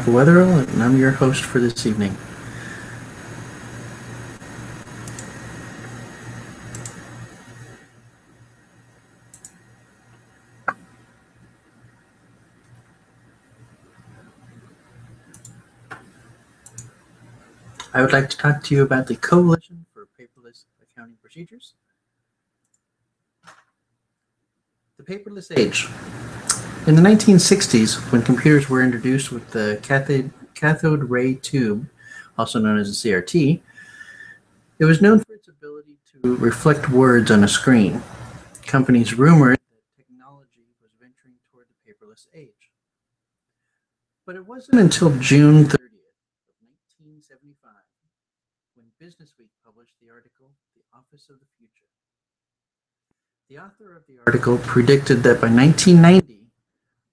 Michael Wetherell, and I'm your host for this evening. I would like to talk to you about the Coalition for Paperless Accounting Procedures. The paperless age. In the 1960s, when computers were introduced with the cathode ray tube, also known as a CRT, it was known for its ability to reflect words on a screen. Companies rumored that technology was venturing toward the paperless age. But it wasn't until June 30th of 1975 when Businessweek published the article, The Office of the Future. The author of the article predicted that by 1990,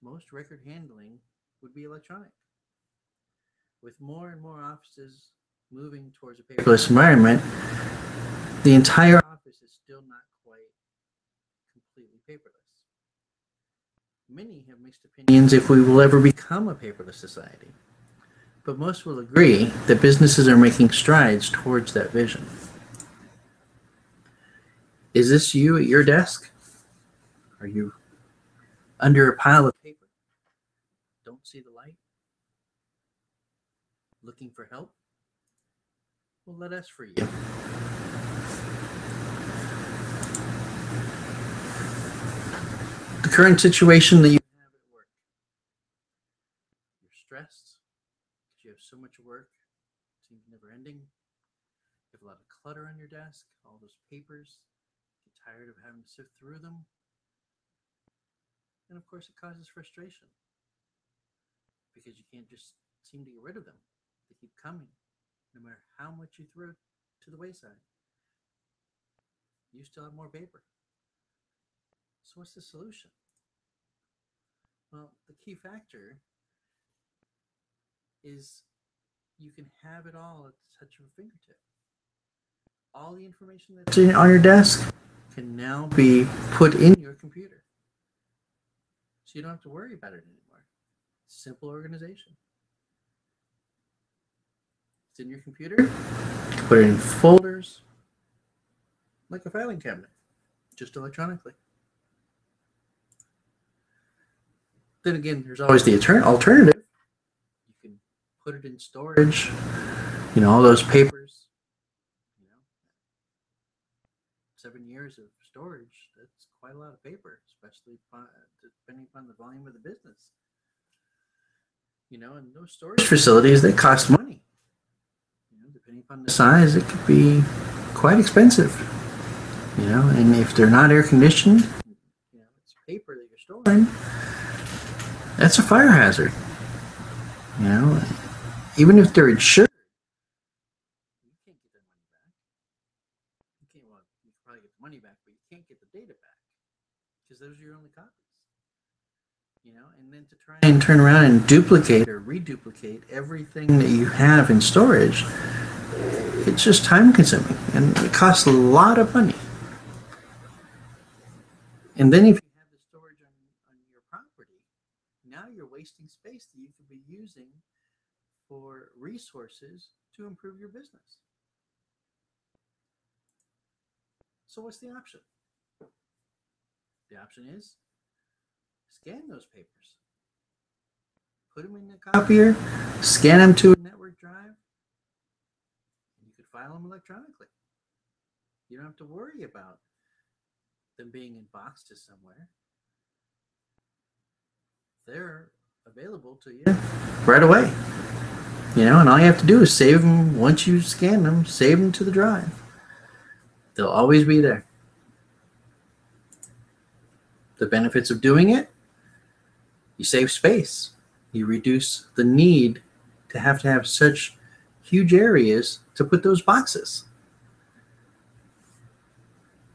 most record handling would be electronic. With more and more offices moving towards a paperless environment, the entire office is still not quite completely paperless. Many have mixed opinions if we will ever become a paperless society, but most will agree that businesses are making strides towards that vision. Is this you at your desk? Are you under a pile of paper? Don't see the light? Looking for help? Well, let us free you. The current situation that you have at work. You're stressed because you have so much work. It seems never ending. You have a lot of clutter on your desk, all those papers. You get tired of having to sift through them. And of course, it causes frustration because you can't just seem to get rid of them. They keep coming, no matter how much you throw to the wayside. You still have more paper. So what's the solution? Well, the key factor is you can have it all at the touch of a fingertip. All the information that's on your desk can now be put in your computer. So you don't have to worry about it anymore. Simple organization. It's in your computer. You put it in folders, like a filing cabinet, just electronically. Then again, there's always the alternative. You can put it in storage, all those papers, 7 years of storage, that's quite a lot of paper, especially depending upon the volume of the business. And those storage facilities, they cost money. Depending upon the size, it could be quite expensive. And if they're not air conditioned, it's paper that you're storing. That's a fire hazard. Even if they're insured, you can't get that money back. You can probably get the money back, but you can't get the data back because those are your only copies. And then to try and turn around and duplicate or reduplicate everything that you have in storage, it's just time consuming and it costs a lot of money. And then if you have the storage on your property, now you're wasting space that you could be using for resources to improve your business. So what's the option? The option is scan those papers. Put them in the copier, scan them to a network drive, and you could file them electronically. You don't have to worry about them being in boxes somewhere. They're available to you right away. And all you have to do is save them. Once you scan them, save them to the drive. They'll always be there. The benefits of doing it: you save space. You reduce the need to have such huge areas to put those boxes.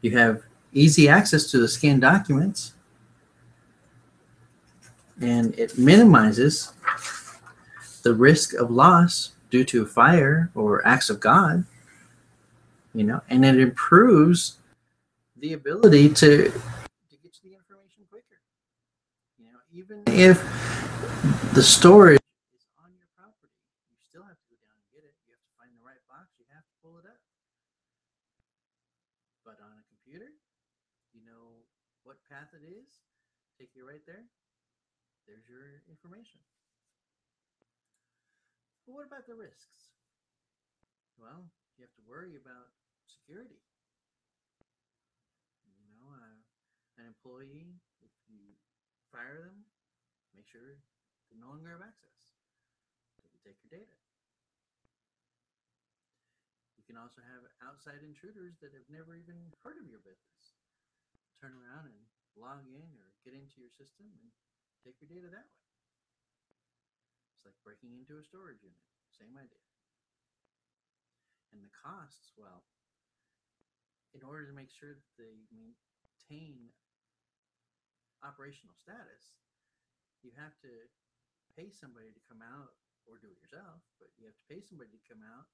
You have easy access to the scanned documents, and it minimizes the risk of loss due to fire or acts of God, and it improves the ability to get you the information quicker. Even if the storage is on your path it is, take you right there. There's your information. But what about the risks? Well, you have to worry about security. An employee, if you fire them, make sure they no longer have access. They can take your data. You can also have outside intruders that have never even heard of your business turn around and log in or get into your system and take your data that way. It's like breaking into a storage unit. Same idea. And the costs, well, in order to make sure that they maintain operational status, you have to pay somebody to come out, or do it yourself, but you have to pay somebody to come out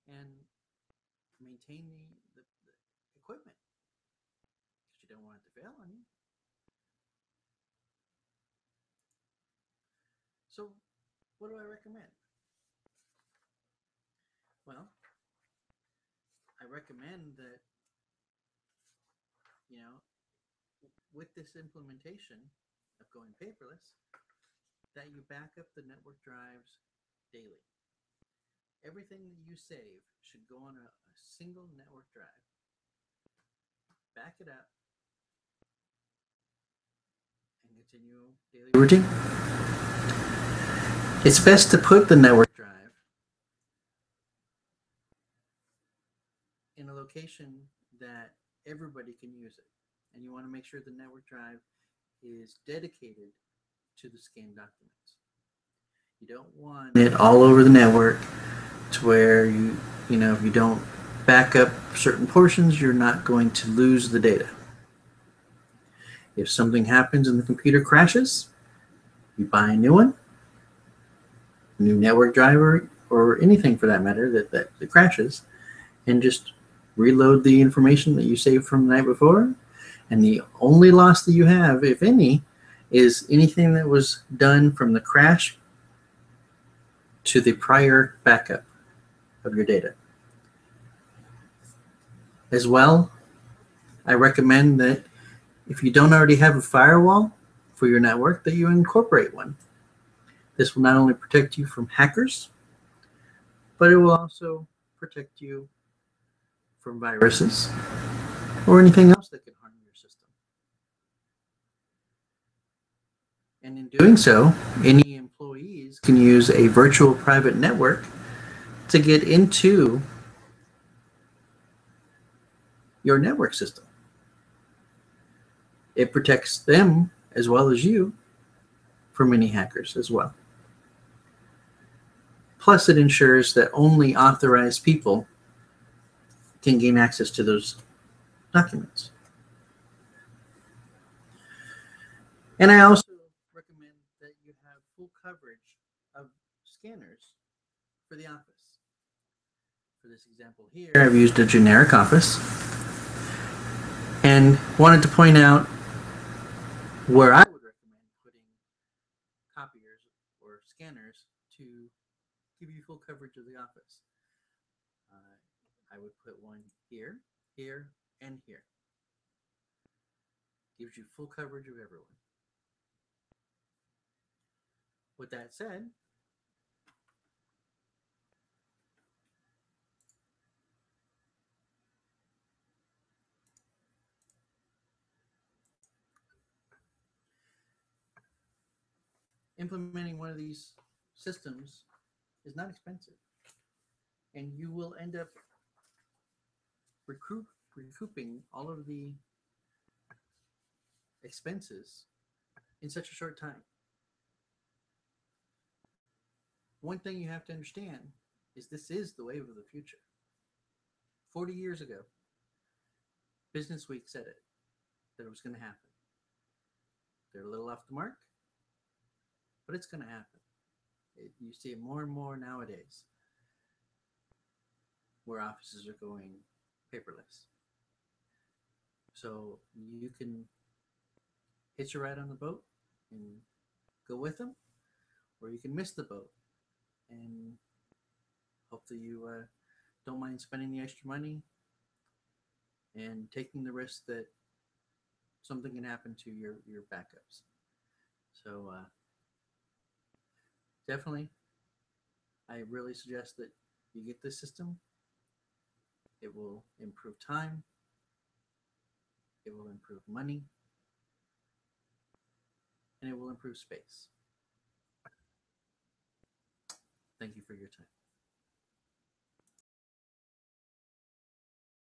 and maintain the equipment, because you don't want it to fail on you. So what do I recommend? Well, I recommend that, with this implementation of going paperless, that you back up the network drives daily. Everything that you save should go on a single network drive. Back it up and continue daily routine. It's best to put the network drive in a location that everybody can use it. And you want to make sure the network drive is dedicated to the scanned documents. You don't want it all over the network to where if you don't back up certain portions, you're not going to lose the data. If something happens and the computer crashes, you buy a new one, a new network driver, or anything for that matter that crashes, and just reload the information that you saved from the night before. And the only loss that you have, if any, is anything that was done from the crash to the prior backup of your data. As well, I recommend that if you don't already have a firewall for your network, that you incorporate one. This will not only protect you from hackers, but it will also protect you from viruses or anything else that could harm your system. And in doing so, any employees can use a virtual private network to get into your network system. It protects them as well as you from any hackers as well. Plus, it ensures that only authorized people can gain access to those documents. And I also recommend that you have full coverage of scanners for the office. For this example here, I've used a generic office and wanted to point out where I would recommend putting copiers or scanners to give you full coverage of the office. I would put one here, here, and here. Gives you full coverage of everyone. With that said, implementing one of these systems is not expensive, and you will end up recouping all of the expenses in such a short time. One thing you have to understand is this is the wave of the future. 40 years ago, Business Week said it, that it was going to happen. They're a little off the mark, but it's going to happen. You see it more and more nowadays, where offices are going paperless. So you can hitch a ride on the boat and go with them, or you can miss the boat and hope that you don't mind spending the extra money and taking the risk that something can happen to your backups. So definitely, I really suggest that you get this system. It will improve time. It will improve money, and it will improve space. Thank you for your time.